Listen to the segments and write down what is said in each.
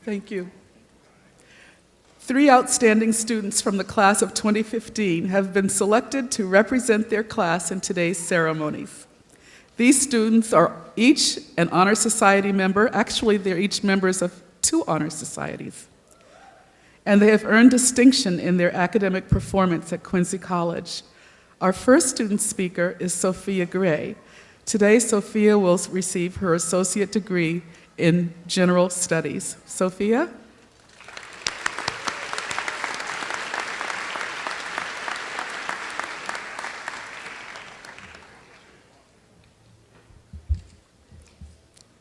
Thank you. 3 outstanding students from the class of 2015 have been selected to represent their class in today's ceremonies. These students are each an Honor Society member. Actually, they're each members of 2 honor societies. And they have earned distinction in their academic performance at Quincy College. Our first student speaker is Sophia Gray. Today, Sophia will receive her associate degree in General Studies. Sophia?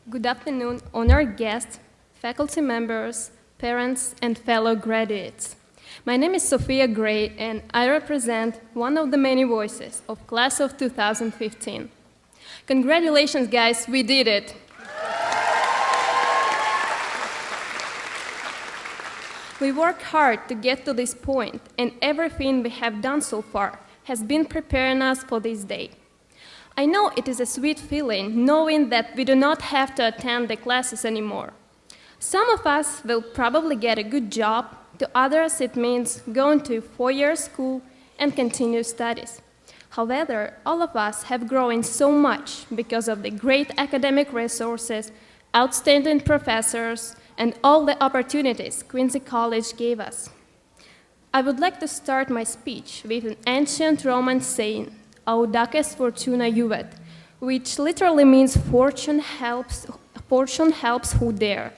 Good afternoon, honored guests, faculty members, parents, and fellow graduates. My name is Sophia Gray, and I represent one of the many voices of class of 2015. Congratulations, guys, we did it. We worked hard to get to this point, and everything we have done so far has been preparing us for this day. I know it is a sweet feeling knowing that we do not have to attend the classes anymore. Some of us will probably get a good job, to others it means going to a 4-year school and continue studies. However, all of us have grown so much because of the great academic resources, outstanding professors, and all the opportunities Quincy College gave us. I would like to start my speech with an ancient Roman saying, Audaces fortuna juvat, which literally means fortune helps who dare.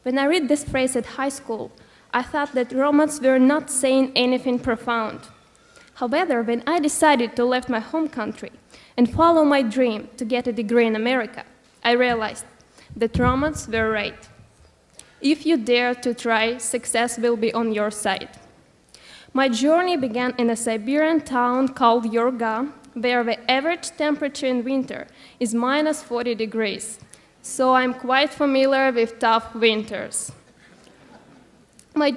When I read this phrase at high school, I thought that Romans were not saying anything profound. However, when I decided to leave my home country and follow my dream to get a degree in America, I realized that Romans were right. If you dare to try, success will be on your side. My journey began in a Siberian town called Yorga, where the average temperature in winter is minus 40 degrees. So I'm quite familiar with tough winters. My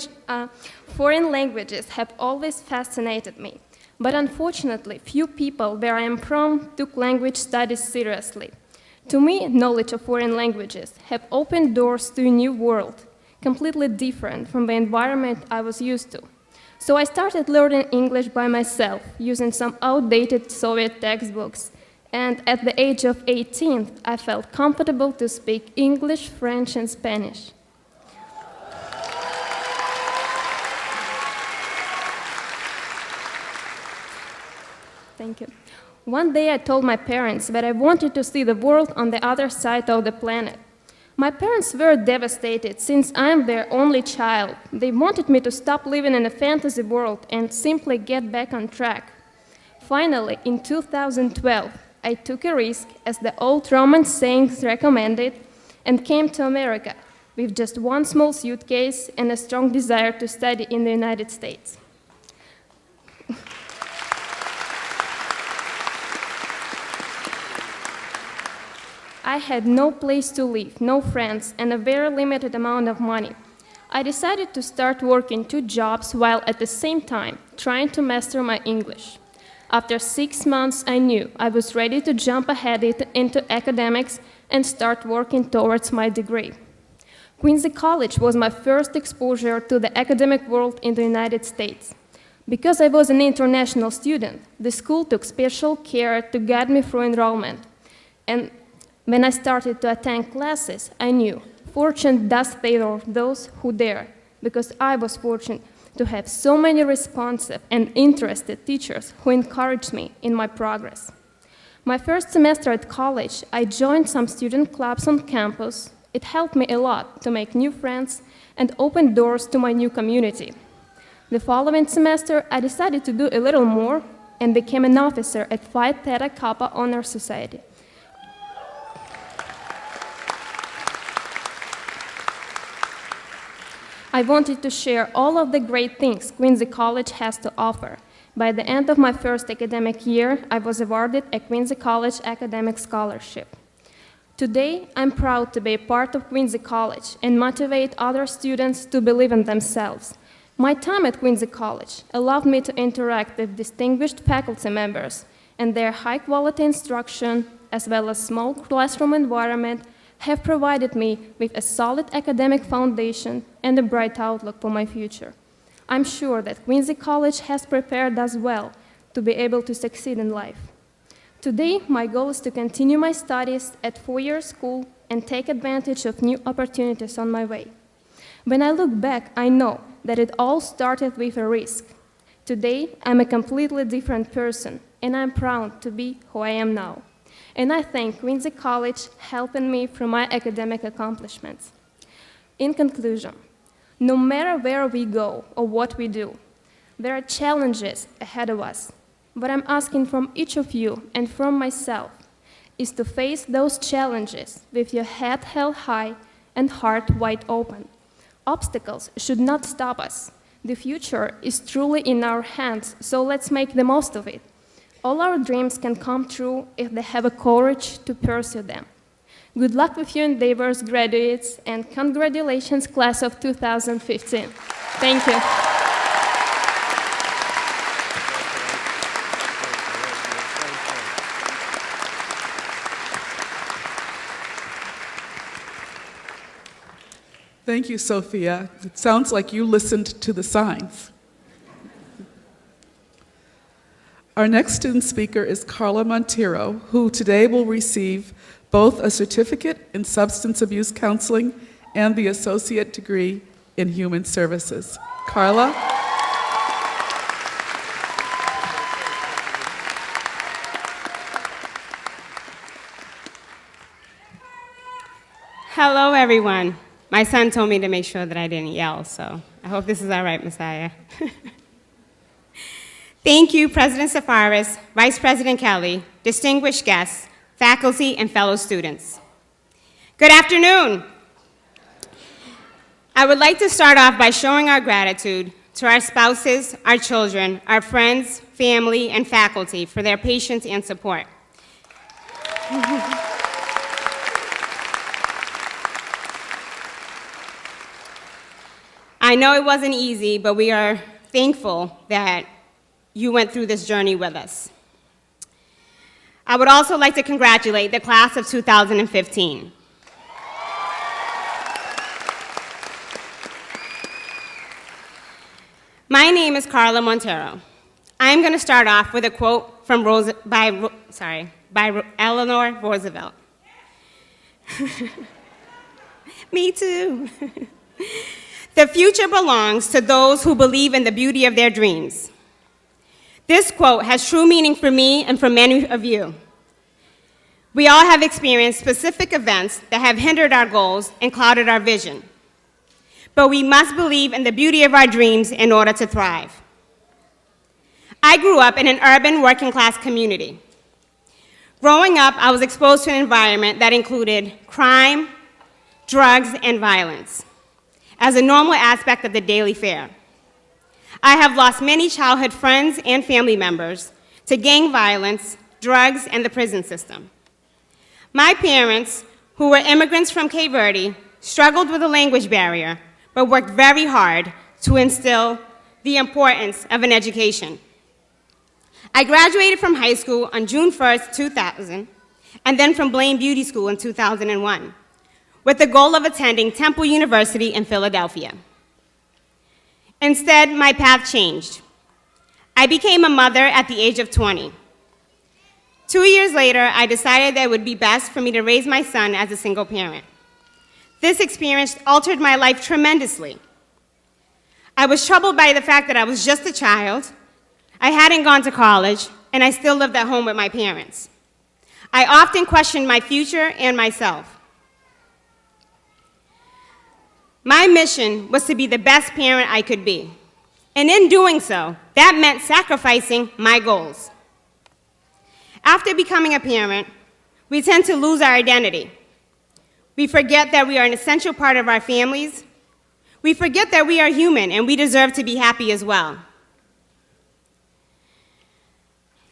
foreign languages have always fascinated me, but unfortunately, few people where I am from took language studies seriously. To me, knowledge of foreign languages have opened doors to a new world, completely different from the environment I was used to. So I started learning English by myself, using some outdated Soviet textbooks. And at the age of 18, I felt comfortable to speak English, French, and Spanish. Thank you. One day I told my parents that I wanted to see the world on the other side of the planet. My parents were devastated since I am their only child. They wanted me to stop living in a fantasy world and simply get back on track. Finally, in 2012, I took a risk, as the old Roman sayings recommended, and came to America with just one small suitcase and a strong desire to study in the United States. I had no place to live, no friends, and a very limited amount of money. I decided to start working 2 jobs while at the same time trying to master my English. After 6 months, I knew I was ready to jump ahead into academics and start working towards my degree. Quincy College was my first exposure to the academic world in the United States. Because I was an international student, the school took special care to guide me through enrollment. And when I started to attend classes, I knew fortune does favor those who dare, because I was fortunate to have so many responsive and interested teachers who encouraged me in my progress. My first semester at college, I joined some student clubs on campus. It helped me a lot to make new friends and open doors to my new community. The following semester, I decided to do a little more and became an officer at Phi Theta Kappa Honor Society. I wanted to share all of the great things Quincy College has to offer. By the end of my first academic year, I was awarded a Quincy College Academic Scholarship. Today, I'm proud to be a part of Quincy College and motivate other students to believe in themselves. My time at Quincy College allowed me to interact with distinguished faculty members, and their high-quality instruction, as well as small classroom environment, have provided me with a solid academic foundation and a bright outlook for my future. I'm sure that Quincy College has prepared us well to be able to succeed in life. Today, my goal is to continue my studies at four-year school and take advantage of new opportunities on my way. When I look back, I know that it all started with a risk. Today, I'm a completely different person, and I'm proud to be who I am now. And I thank Quincy College helping me through my academic accomplishments. In conclusion, no matter where we go or what we do, there are challenges ahead of us. What I'm asking from each of you and from myself is to face those challenges with your head held high and heart wide open. Obstacles should not stop us. The future is truly in our hands, so let's make the most of it. All our dreams can come true if they have a courage to pursue them. Good luck with your endeavors, graduates, and congratulations, class of 2015. Thank you. Thank you, Sophia. It sounds like you listened to the signs. Our next student speaker is Carla Montero, who today will receive both a certificate in substance abuse counseling and the associate degree in human services. Carla? Hello, everyone. My son told me to make sure that I didn't yell, so I hope this is all right, Messiah. Thank you, President Safaris, Vice President Kelly, distinguished guests, faculty, and fellow students. Good afternoon. I would like to start off by showing our gratitude to our spouses, our children, our friends, family, and faculty for their patience and support. I know it wasn't easy, but we are thankful that you went through this journey with us. I would also like to congratulate the class of 2015. My name is Carla Montero. I'm going to start off with a quote from by Eleanor Roosevelt. Me too. The future belongs to those who believe in the beauty of their dreams. This quote has true meaning for me and for many of you. We all have experienced specific events that have hindered our goals and clouded our vision. But we must believe in the beauty of our dreams in order to thrive. I grew up in an urban working-class community. Growing up, I was exposed to an environment that included crime, drugs, and violence as a normal aspect of the daily fare. I have lost many childhood friends and family members to gang violence, drugs, and the prison system. My parents, who were immigrants from Cape Verde, struggled with a language barrier, but worked very hard to instill the importance of an education. I graduated from high school on June 1st, 2000, and then from Blaine Beauty School in 2001, with the goal of attending Temple University in Philadelphia. Instead, my path changed. I became a mother at the age of 20. 2 years later, I decided that it would be best for me to raise my son as a single parent. This experience altered my life tremendously. I was troubled by the fact that I was just a child, I hadn't gone to college, and I still lived at home with my parents. I often questioned my future and myself. My mission was to be the best parent I could be. And in doing so, that meant sacrificing my goals. After becoming a parent, we tend to lose our identity. We forget that we are an essential part of our families. We forget that we are human and we deserve to be happy as well.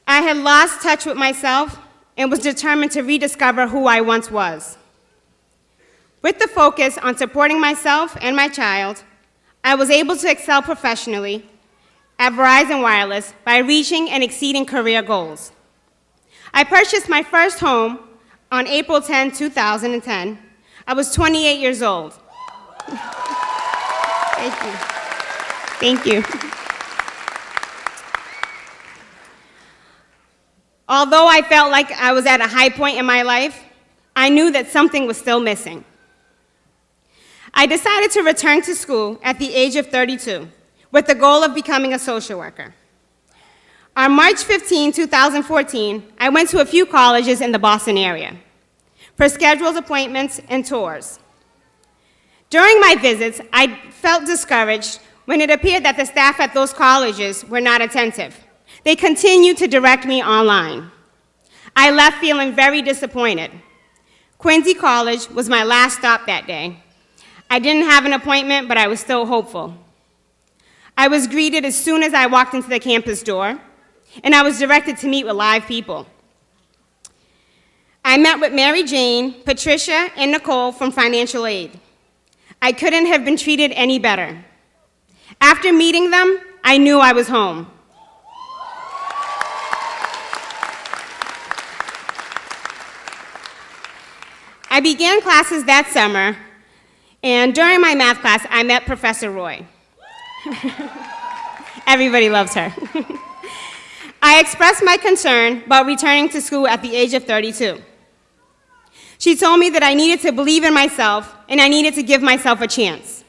I had lost touch with myself and was determined to rediscover who I once was. With the focus on supporting myself and my child, I was able to excel professionally at Verizon Wireless by reaching and exceeding career goals. I purchased my first home on April 10, 2010, I was 28 years old. Thank you. Thank you. Although I felt like I was at a high point in my life, I knew that something was still missing. I decided to return to school at the age of 32 with the goal of becoming a social worker. On March 15, 2014, I went to a few colleges in the Boston area for scheduled appointments and tours. During my visits, I felt discouraged when it appeared that the staff at those colleges were not attentive. They continued to direct me online. I left feeling very disappointed. Quincy College was my last stop that day. I didn't have an appointment, but I was still hopeful. I was greeted as soon as I walked into the campus door, and I was directed to meet with live people. I met with Mary Jane, Patricia, and Nicole from financial aid. I couldn't have been treated any better. After meeting them, I knew I was home. I began classes that summer, and during my math class, I met Professor Roy. Everybody loves her. I expressed my concern about returning to school at the age of 32. She told me that I needed to believe in myself and I needed to give myself a chance.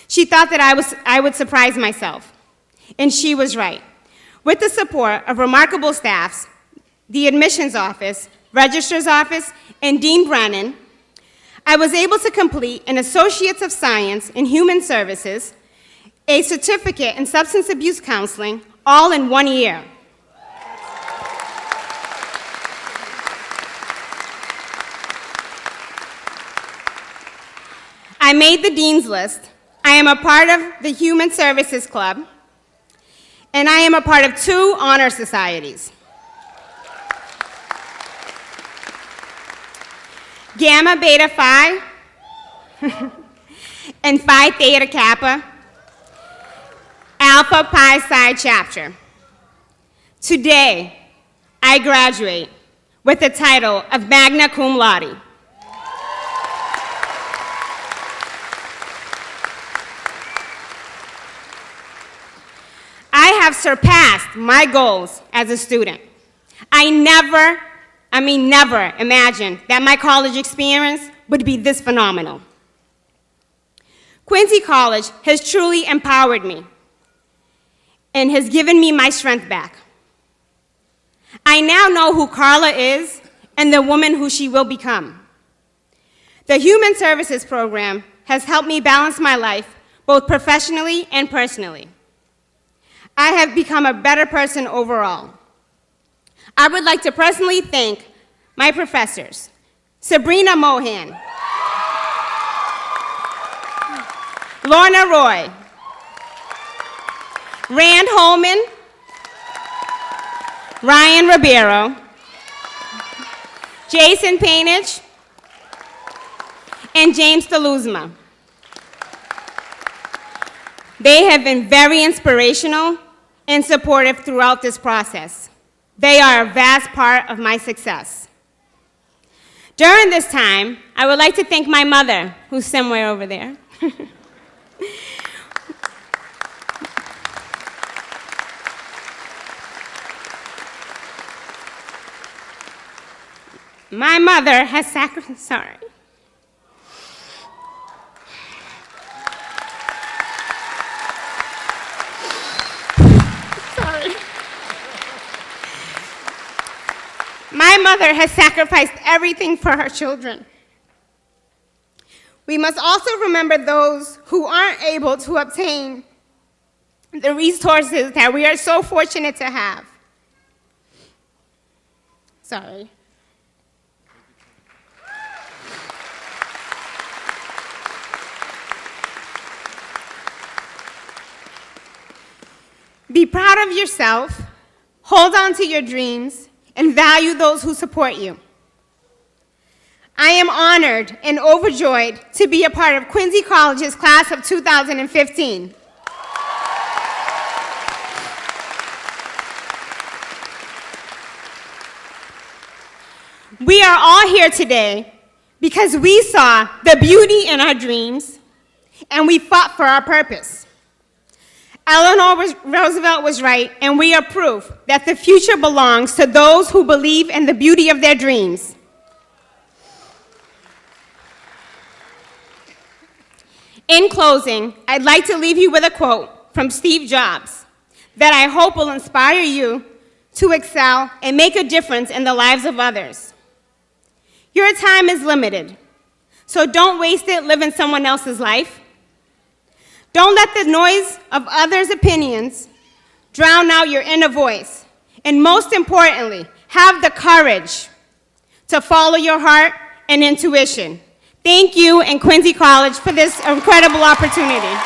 She thought that I would surprise myself, and she was right. With the support of remarkable staffs, the admissions office, registrar's office, and Dean Brennan, I was able to complete an Associates of Science in Human Services, a certificate in substance abuse counseling, all in 1 year. I made the Dean's List. I am a part of the Human Services Club, and I am a part of 2 honor societies. Gamma Beta Phi and Phi Theta Kappa, Alpha Pi Psi chapter. Today, I graduate with the title of Magna Cum Laude. I have surpassed my goals as a student. I never imagined that my college experience would be this phenomenal. Quincy College has truly empowered me and has given me my strength back. I now know who Carla is and the woman who she will become. The Human Services program has helped me balance my life both professionally and personally. I have become a better person overall. I would like to personally thank my professors, Sabrina Mohan, Lorna Roy, Rand Holman, Ryan Ribeiro, Jason Painage, and James Deluzma. They have been very inspirational and supportive throughout this process. They are a vast part of my success. During this time, I would like to thank my mother, who's somewhere over there. My mother has sacrificed, sorry. My mother has sacrificed everything for her children. We must also remember those who aren't able to obtain the resources that we are so fortunate to have. Sorry. Be proud of yourself, hold on to your dreams, and value those who support you. I am honored and overjoyed to be a part of Quincy College's class of 2015. We are all here today because we saw the beauty in our dreams and we fought for our purpose. Eleanor Roosevelt was right, and we are proof that the future belongs to those who believe in the beauty of their dreams. In closing, I'd like to leave you with a quote from Steve Jobs that I hope will inspire you to excel and make a difference in the lives of others. Your time is limited, so don't waste it living someone else's life. Don't let the noise of others' opinions drown out your inner voice. And most importantly, have the courage to follow your heart and intuition. Thank you and Quincy College for this incredible opportunity.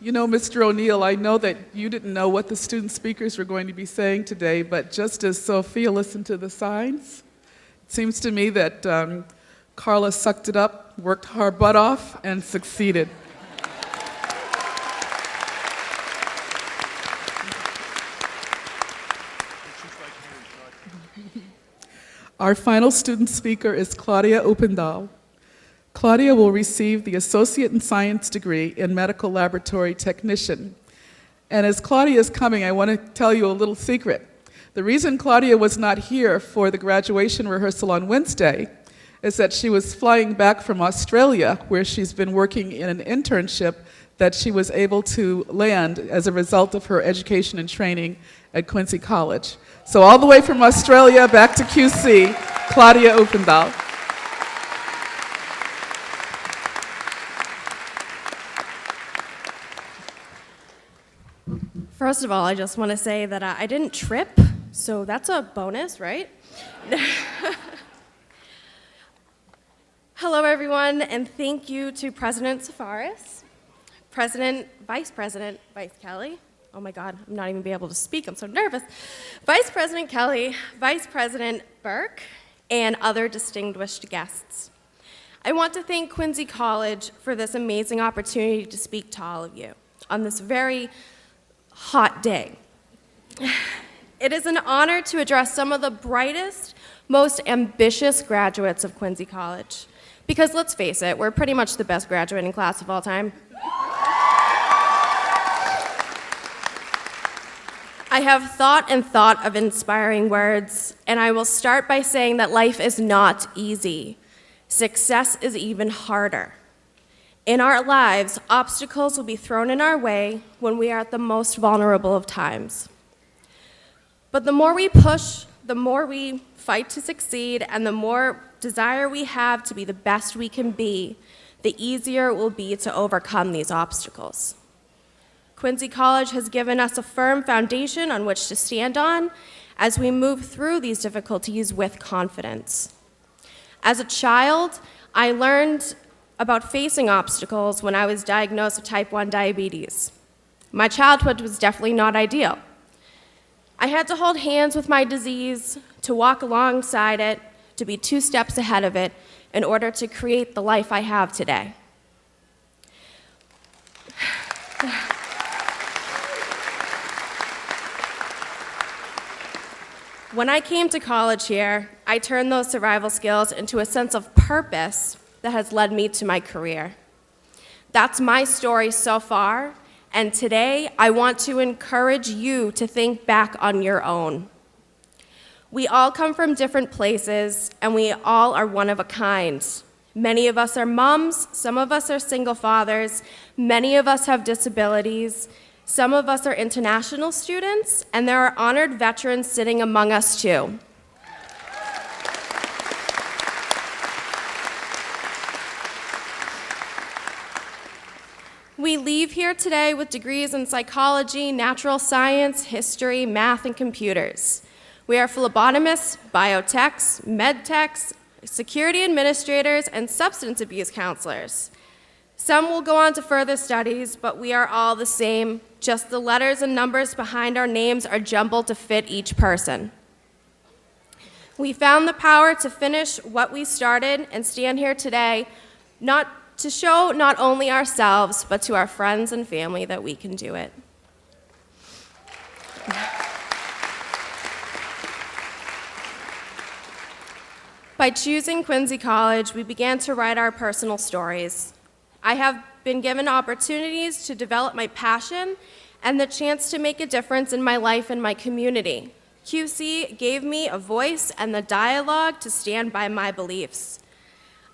You know, Mr. O'Neill, I know that you didn't know what the student speakers were going to be saying today, but just as Sophia listened to the signs, it seems to me that Carla sucked it up, worked her butt off, and succeeded. Our final student speaker is Claudia Opendal. Claudia will receive the Associate in Science degree in Medical Laboratory Technician. And as Claudia is coming, I want to tell you a little secret. The reason Claudia was not here for the graduation rehearsal on Wednesday is that she was flying back from Australia, where she's been working in an internship that she was able to land as a result of her education and training at Quincy College. So all the way from Australia back to QC, Claudia Opendal. First of all, I just want to say that I didn't trip, so that's a bonus, right? Hello, everyone, and thank you to President Safaris, Vice President Kelly. Oh my God, I'm not even be able to speak, I'm so nervous. Vice President Kelly, Vice President Burke, and other distinguished guests. I want to thank Quincy College for this amazing opportunity to speak to all of you on this very hot day. It is an honor to address some of the brightest, most ambitious graduates of Quincy College. Because let's face it, we're pretty much the best graduating class of all time. I have thought of inspiring words, and I will start by saying that life is not easy. Success is even harder. In our lives, obstacles will be thrown in our way when we are at the most vulnerable of times. But the more we push, the more we fight to succeed, and the more desire we have to be the best we can be, the easier it will be to overcome these obstacles. Quincy College has given us a firm foundation on which to stand on as we move through these difficulties with confidence. As a child, I learned about facing obstacles when I was diagnosed with type 1 diabetes. My childhood was definitely not ideal. I had to hold hands with my disease, to walk alongside it, to be 2 steps ahead of it in order to create the life I have today. When I came to college here, I turned those survival skills into a sense of purpose that has led me to my career. That's my story so far, and today I want to encourage you to think back on your own. We all come from different places, and we all are one of a kind. Many of us are moms, some of us are single fathers, many of us have disabilities, some of us are international students, and there are honored veterans sitting among us too. We leave here today with degrees in psychology, natural science, history, math, and computers. We are phlebotomists, biotechs, med techs, security administrators, and substance abuse counselors. Some will go on to further studies, but we are all the same, Just the letters and numbers behind our names are jumbled to fit each person. We found the power to finish what we started and stand here today, not to show not only ourselves, but to our friends and family that we can do it. By choosing Quincy College, we began to write our personal stories. I have been given opportunities to develop my passion and the chance to make a difference in my life and my community. QC gave me a voice and the dialogue to stand by my beliefs.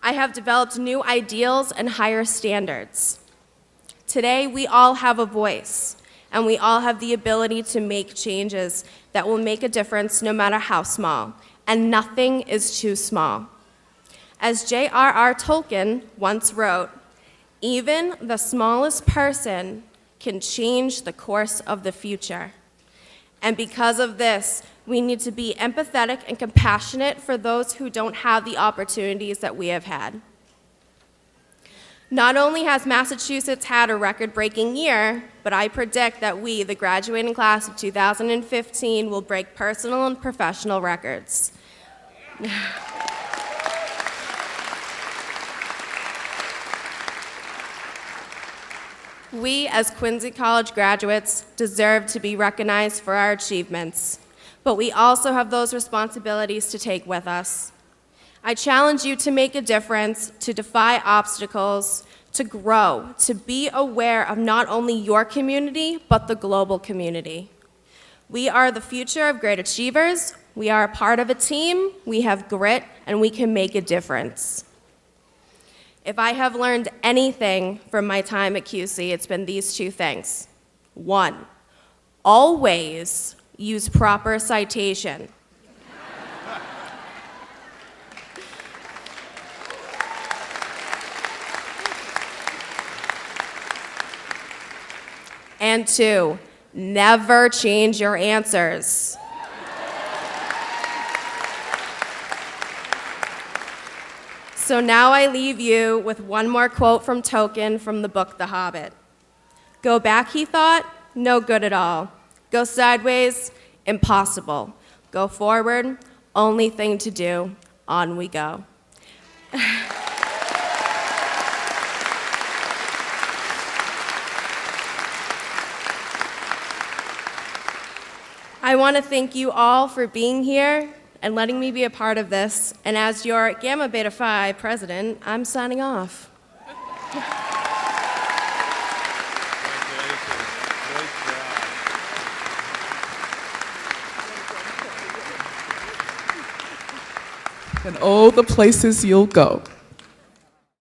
I have developed new ideals and higher standards. Today, we all have a voice, and we all have the ability to make changes that will make a difference no matter how small, and nothing is too small. As J.R.R. Tolkien once wrote, even the smallest person can change the course of the future. And because of this, we need to be empathetic and compassionate for those who don't have the opportunities that we have had. Not only has Massachusetts had a record-breaking year, but I predict that we, the graduating class of 2015, will break personal and professional records. We, as Quincy College graduates, deserve to be recognized for our achievements, but we also have those responsibilities to take with us. I challenge you to make a difference, to defy obstacles, to grow, to be aware of not only your community, but the global community. We are the future of great achievers, we are a part of a team, we have grit, and we can make a difference. If I have learned anything from my time at QC, it's been these two things. 1, always use proper citation. And 2, never change your answers. So now I leave you with one more quote from Tolkien from the book The Hobbit. Go back, he thought, no good at all. Go sideways, impossible. Go forward, only thing to do, on we go. I want to thank you all for being here and letting me be a part of this. And as your Gamma Beta Phi president, I'm signing off. And oh, the places you'll go.